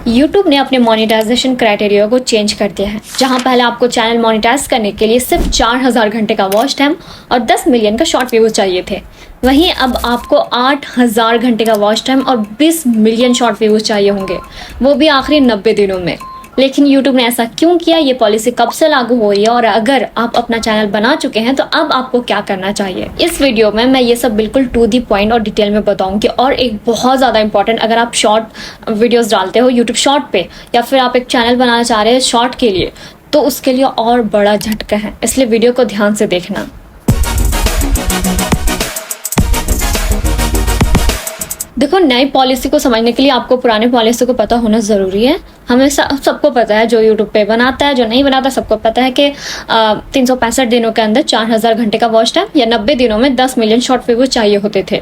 YouTube ने अपने monetization criteria को चेंज कर दिया है, जहां पहले आपको चैनल मोनेटाइज करने के लिए सिर्फ 4000 घंटे का वॉच टाइम और 10 मिलियन का शॉर्ट व्यूज चाहिए थे। वहीं अब आपको 8000 घंटे का वॉच टाइम और 20 मिलियन शॉर्ट व्यूज चाहिए होंगे, वो भी आखिरी 90 दिनों में। लेकिन YouTube ने ऐसा क्यों किया, ये पॉलिसी कब से लागू हो रही है और अगर आप अपना चैनल बना चुके हैं तो अब आपको क्या करना चाहिए। इस वीडियो में मैं ये सब बिल्कुल टू दी पॉइंट और डिटेल में बताऊंगी। और एक बहुत ज़्यादा इंपॉर्टेंट, अगर आप शॉर्ट वीडियोस डालते हो YouTube शॉर्ट पे या फिर आप एक चैनल बनाना चाह रहे हैं शॉर्ट के लिए, तो उसके लिए और बड़ा झटका है, इसलिए वीडियो को ध्यान से देखना। देखो, नई पॉलिसी को समझने के लिए आपको पुरानी पॉलिसी को पता होना ज़रूरी है। हमें सबको पता है, जो यूट्यूब पे बनाता है, जो नहीं बनाता, सबको पता है कि 365 दिनों के अंदर 4000 घंटे का वॉच टाइम या 90 दिनों में 10 मिलियन शॉर्ट व्यूज चाहिए होते थे।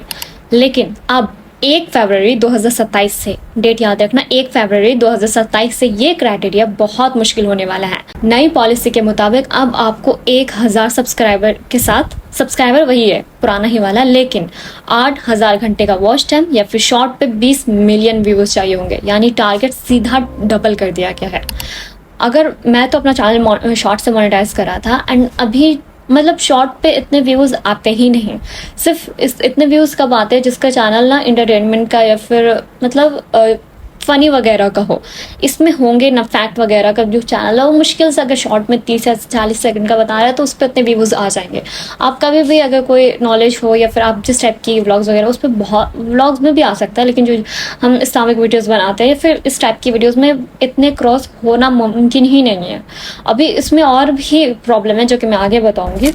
लेकिन अब 1 फरवरी 2027 से, डेट याद रखना, 1 फरवरी 2027 से ये क्राइटेरिया बहुत मुश्किल होने वाला है। नई पॉलिसी के मुताबिक अब आपको 1000 सब्सक्राइबर के साथ, सब्सक्राइबर वही है पुराना ही वाला, लेकिन 8000 घंटे का वॉच टाइम या फिर शॉर्ट पे 20 मिलियन व्यूज चाहिए होंगे। यानी टारगेट सीधा डबल कर दिया गया है। अगर मैं तो अपना चैनल शॉर्ट से मोनेटाइज करा था एंड अभी मतलब शॉर्ट पे इतने व्यूज़ आते ही नहीं। सिर्फ इतने व्यूज़ कब आते हैं जिसका चैनल ना एंटरटेनमेंट का या फिर मतलब फ़नी वगैरह का हो, इसमें होंगे ना फैक्ट वगैरह का। जो चैनल है वो मुश्किल से अगर शॉर्ट में 30 या 40 सेकंड का बता रहा है तो उस पर इतने व्यूज़ आ जाएंगे। आप कभी भी अगर कोई नॉलेज हो या फिर आप जिस टाइप की व्लॉग्स वगैरह, उस पर बहुत व्लॉग्स में भी आ सकता है, लेकिन जो हम इस्लामिक वीडियोज़ बनाते हैं या फिर इस टाइप की वीडियोज़ में इतने क्रॉस होना मुमकिन ही नहीं है। अभी इसमें और भी प्रॉब्लम है जो कि मैं आगे बताऊँगी।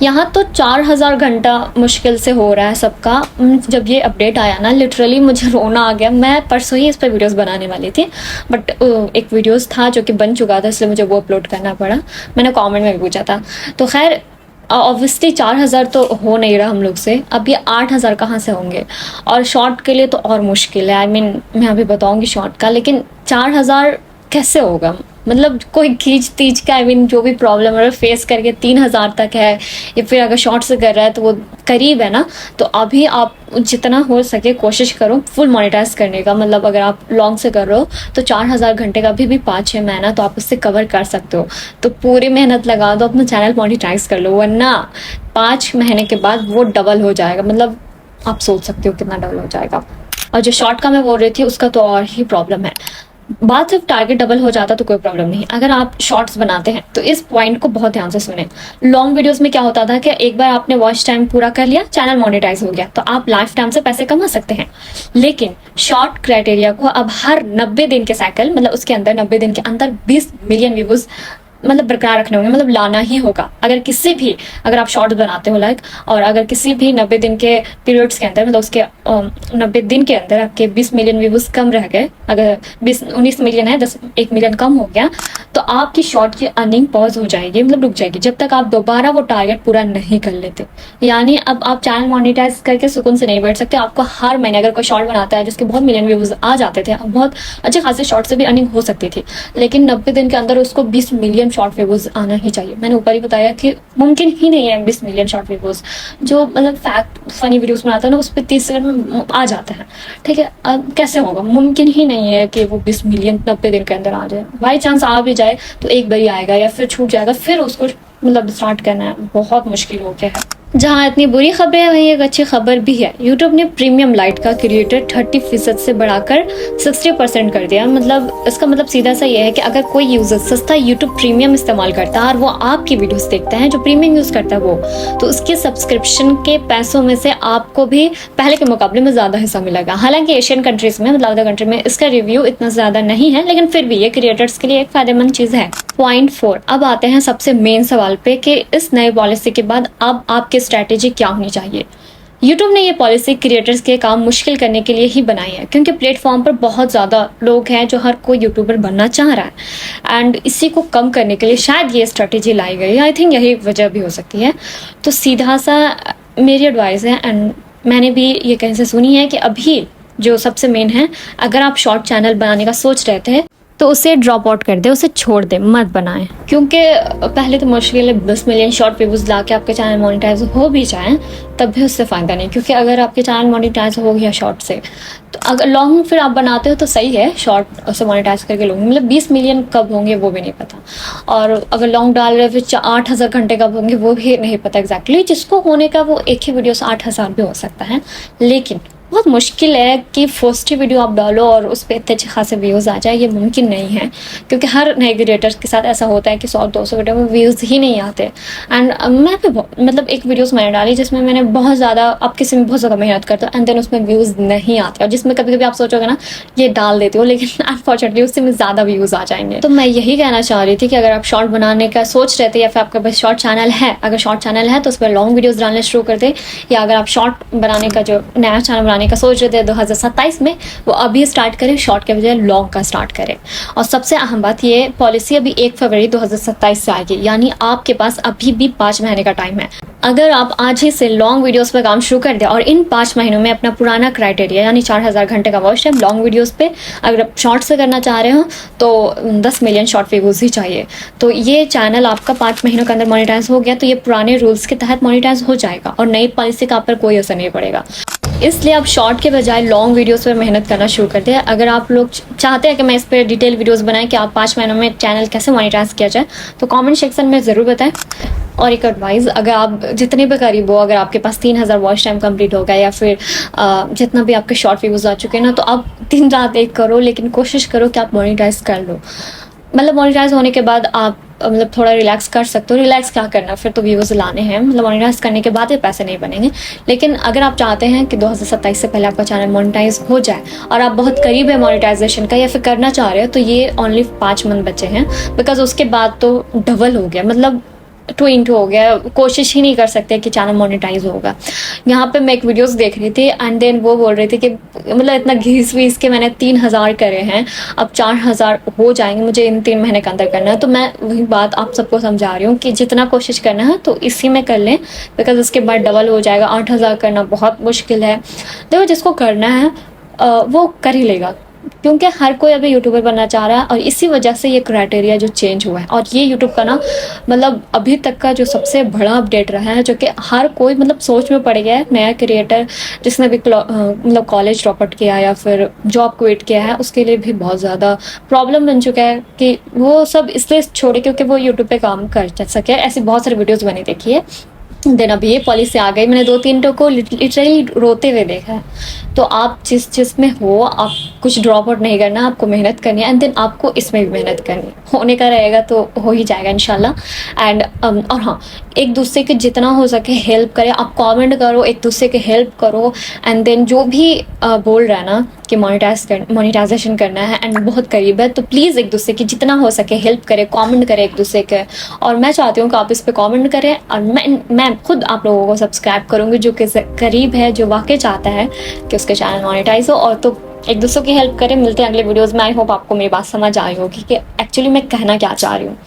यहाँ तो 4000 घंटा मुश्किल से हो रहा है सबका। जब ये अपडेट आया ना, लिटरली मुझे रोना आ गया। मैं परसों ही इस पर वीडियोस बनाने वाली थी, बट एक वीडियोस था जो कि बन चुका था, इसलिए मुझे वो अपलोड करना पड़ा। मैंने कमेंट में भी पूछा था, तो खैर ऑब्वियसली 4000 तो हो नहीं रहा हम लोग से, अब ये 8000 कहाँ से होंगे। और शॉर्ट के लिए तो और मुश्किल है। आई मीन मैं अभी बताऊँगी शॉर्ट का, लेकिन 4000 कैसे होगा। मतलब कोई खींच तीज का, आई मीन जो भी प्रॉब्लम है फेस करके 3000 तक है, या फिर अगर शॉर्ट से कर रहा है तो वो करीब है ना। तो अभी आप जितना हो सके कोशिश करो फुल मोनेटाइज करने का। मतलब अगर आप लॉन्ग से कर रहे हो तो 4000 घंटे का भी 5-6 महीना तो आप उससे कवर कर सकते हो। तो पूरी मेहनत लगा दो, अपना चैनल मोनेटाइज कर लो, वरना 5 महीने के बाद वो डबल हो जाएगा। मतलब आप सोच सकते हो कितना डबल हो जाएगा। और जो शॉर्ट का मैं बोल रही थी उसका तो और ही प्रॉब्लम है। बात सिर्फ टारगेट डबल हो जाता तो कोई प्रॉब्लम नहीं। अगर आप शॉर्ट्स बनाते हैं तो इस पॉइंट को बहुत ध्यान से सुने। लॉन्ग वीडियोस में क्या होता था कि एक बार आपने वॉच टाइम पूरा कर लिया, चैनल मोनेटाइज हो गया, तो आप लाइफ टाइम से पैसे कमा सकते हैं। लेकिन शॉर्ट क्राइटेरिया को अब हर 90 दिन के साइकिल, मतलब उसके अंदर 90 दिन के अंदर 20 मिलियन व्यूज मतलब बरकरार रखने होंगे, मतलब लाना ही होगा। अगर किसी भी, अगर आप शॉर्ट बनाते हो लाइक, और अगर किसी भी 90 दिन के पीरियड्स के अंदर, मतलब उसके 90 दिन के अंदर आपके 20 मिलियन व्यूज कम रह गए, अगर 19 मिलियन है, 1 मिलियन कम हो गया, तो आपकी शॉर्ट की अर्निंग पॉज हो जाएगी, मतलब रुक जाएगी, जब तक आप दोबारा वो टारगेट पूरा नहीं कर लेते। यानी अब आप चैनल मोनेटाइज करके सुकून से नहीं बैठ सकते। आपको हर महीने अगर कोई शॉर्ट बनाता है जिसके बहुत मिलियन व्यूज आ जाते थे, बहुत अच्छे खासे शॉर्ट से भी अर्निंग हो सकती थी, लेकिन 90 दिन के अंदर उसको 20 मिलियन शॉर्ट व्यूज आना ही चाहिए। मैंने ऊपर ही बताया कि मुमकिन ही नहीं है 20 मिलियन शॉर्ट व्यूज। जो मतलब फैक्ट फनी वीडियोस बनाता है ना, उस पर 30 सेकंड में आ जाता है, ठीक है। अब कैसे होगा, मुमकिन ही नहीं है कि वो 20 मिलियन 90 दिन के अंदर आ जाए। बाई चांस आ भी जाए तो एक बार आएगा या फिर छूट जाएगा, फिर उसको मतलब स्टार्ट करना है बहुत मुश्किल हो गया है। जहाँ इतनी बुरी खबरें है वहीं एक अच्छी खबर भी है। यूट्यूब ने प्रीमियम लाइट का क्रिएटर 30% से बढ़ाकर 60% कर दिया। मतलब इसका मतलब सीधा सा ये है कि अगर कोई यूजर सस्ता यूट्यूब प्रीमियम इस्तेमाल करता है और वो आपकी वीडियोस देखता है, जो प्रीमियम यूज करता है वो, तो उसके सब्सक्रिप्शन के पैसों में से आपको भी पहले के मुकाबले में ज्यादा हिस्सा मिलेगा। हालांकि एशियन कंट्रीज में, मतलब अदर कंट्री में इसका रिव्यू इतना ज्यादा नहीं है, लेकिन फिर भी ये क्रिएटर्स के लिए एक फायदेमंद चीज है। पॉइंट 4, अब आते हैं सबसे मेन सवाल पे कि इस नई पॉलिसी के बाद अब आपकी स्ट्रैटेजी क्या होनी चाहिए। YouTube ने ये पॉलिसी क्रिएटर्स के काम मुश्किल करने के लिए ही बनाई है, क्योंकि प्लेटफॉर्म पर बहुत ज़्यादा लोग हैं जो हर कोई यूट्यूबर बनना चाह रहा है, एंड इसी को कम करने के लिए शायद ये स्ट्रैटेजी लाई गई। आई थिंक यही वजह भी हो सकती है। तो सीधा सा मेरी एडवाइस है, एंड मैंने भी ये कहीं से सुनी है, कि अभी जो सबसे मेन है, अगर आप शॉर्ट चैनल बनाने का सोच रहे थे तो उसे ड्रॉप आउट कर दे, उसे छोड़ दे, मत बनाए। क्योंकि पहले तो मुश्किल है 10 मिलियन शॉर्ट व्यूज़ ला के आपके चैनल मोनेटाइज हो भी जाएं, तब भी उससे फ़ायदा नहीं। क्योंकि अगर आपके चैनल मोनेटाइज हो गया शॉर्ट से, तो अगर लॉन्ग फिर आप बनाते हो तो सही है, शॉर्ट से मोनेटाइज करके लोग मतलब 20 मिलियन कब होंगे वो भी नहीं पता, और अगर लॉन्ग डाल रहे फिर 8,000 घंटे कब होंगे वो भी नहीं पता एग्जैक्टली। जिसको होने का वो एक ही वीडियो से 8,000 भी हो सकता है, लेकिन बहुत मुश्किल है कि फर्स्ट ही वीडियो आप डालो और उस पर इतने अच्छे खासे व्यूज़ आ जाए, ये मुमकिन नहीं है। क्योंकि हर नए क्रिएटर्स के साथ ऐसा होता है कि 100-200 वीडियो में व्यूज़ ही नहीं आते। एंड मैं भी मतलब एक वीडियोस मैंने डाली जिसमें मैंने बहुत ज़्यादा, आप किसी में बहुत ज़्यादा मेहनत करते हो एंड देन उसमें व्यूज़ नहीं आते, और जिसमें कभी कभी आप सोचोगे ना ये डाल देती हो, लेकिन अनफॉर्चुनेटली उससे में ज़्यादा व्यूज़ आ जाएंगे। तो मैं यही कहना चाह रही थी कि अगर आप शॉर्ट बनाने का सोच रहे थे, या फिर आपका बस शॉर्ट चैनल है, अगर शॉर्ट चैनल है तो उस पर लॉन्ग वीडियोज़ डालने शुरू कर दे, या अगर आप शॉर्ट बनाने का जो नया चैनल बनाने का सोच रहे थे 2027 में, वो अभी स्टार्ट करें, शॉर्ट के बजाय लॉन्ग का स्टार्ट करें। और सबसे अहम बात, ये पॉलिसी अभी 1 फरवरी 2027 से आएगी, यानी आपके पास अभी भी 5 महीने का टाइम है। अगर आप आज ही से लॉन्ग वीडियोस पे काम शुरू कर दें और इन 5 महीनों में अपना पुराना क्राइटेरिया यानी 4,000 घंटे का वॉच टाइम लॉन्ग वीडियोस पे अगर आप शॉर्ट से करना चाह रहे हो तो 10 मिलियन शॉर्ट व्यूज ही चाहिए, तो ये चैनल आपका 5 महीनों के अंदर मोनेटाइज हो गया, तो ये पुराने रूल्स के तहत मोनेटाइज हो जाएगा और नई पॉलिसी का आप पर कोई असर नहीं पड़ेगा। इसलिए आप शॉर्ट के बजाय लॉन्ग वीडियोस पर मेहनत करना शुरू करते हैं। अगर आप लोग चाहते हैं कि मैं इस पर डिटेल वीडियोस बनाएं कि आप 5 महीनों में चैनल कैसे मोनेटाइज किया जाए, तो कमेंट सेक्शन में ज़रूर बताएं। और एक एडवाइस, अगर आप जितने भी करीब हो, अगर आपके पास 3,000 वॉच टाइम कंप्लीट हो गया या फिर जितना भी आपके शॉर्ट व्यूज़ आ चुके हैं ना, तो आप दिन रात एक करो, लेकिन कोशिश करो कि आप मोनेटाइज कर लो। मतलब मोनेटाइज होने के बाद आप मतलब थोड़ा रिलैक्स कर सकते हो। रिलैक्स क्या करना, फिर तो व्यूज़ लाने हैं, मतलब मोनेटाइज करने के बाद ये पैसे नहीं बनेंगे। लेकिन अगर आप चाहते हैं कि 2027 से पहले आपका चैनल मोनेटाइज हो जाए और आप बहुत करीब है मोनेटाइजेशन का या फिर करना चाह रहे हो, तो ये ओनली 5 मंथ बचे हैं, बिकॉज उसके बाद तो डबल हो गया, मतलब 2 into हो गया, कोशिश ही नहीं कर सकते कि चैनल मोनेटाइज होगा। यहाँ पे मैं एक वीडियोस देख रही थी एंड देन वो बोल रही थी कि मतलब इतना घीस वीस के मैंने 3,000 करे हैं, अब 4,000 हो जाएंगे, मुझे इन 3 महीने के अंदर करना है। तो मैं वही बात आप सबको समझा रही हूँ कि जितना कोशिश करना है तो इसी में कर लें, बिकॉज उसके बाद डबल हो जाएगा। 8,000 करना बहुत मुश्किल है। देखो जिसको करना है वो कर ही लेगा, क्योंकि हर कोई अभी यूट्यूबर बनना चाह रहा है, और इसी वजह से ये क्राइटेरिया जो चेंज हुआ है। और ये यूट्यूब का ना मतलब अभी तक का जो सबसे बड़ा अपडेट रहा है, जो कि हर कोई मतलब सोच में पड़ गया है। नया क्रिएटर जिसने भी मतलब कॉलेज ड्रॉप आउट किया या फिर जॉब क्विट किया है, उसके लिए भी बहुत ज़्यादा प्रॉब्लम बन चुका है कि वो सब इसलिए छोड़े क्योंकि वो यूट्यूब पे काम कर सके। ऐसी बहुत सारी वीडियोज़ बनी देखी है। देन अभी ये पॉलिसी आ गई, मैंने 2-3 को लिटरली रोते हुए देखा है। तो आप जिस में हो, आप कुछ ड्रॉप आउट नहीं करना, आपको मेहनत करनी है एंड देन आपको इसमें भी मेहनत करनी, होने का रहेगा तो हो ही जाएगा इंशाल्लाह। एंड और हाँ, एक दूसरे के जितना हो सके हेल्प करें, आप कमेंट करो, एक दूसरे के हेल्प करो। एंड देन जो भी बोल रहा है ना कि मोनेटाइजेशन करना है एंड बहुत करीब है, तो प्लीज़ एक दूसरे की जितना हो सके हेल्प करें, कमेंट करें एक दूसरे के। और मैं चाहती हूँ कि आप इस पर कमेंट करें, और मैं खुद आप लोगों को सब्सक्राइब करूँगी जो कि करीब है, जो वाकई चाहता है कि उसके चैनल मोनेटाइज हो। और तो एक दूसरे की हेल्प करें। मिलते हैं अगले वीडियोज़ में। आई होप आपको मेरी बात समझ आई होगी कि एक्चुअली मैं कहना क्या चाह रही हूँ।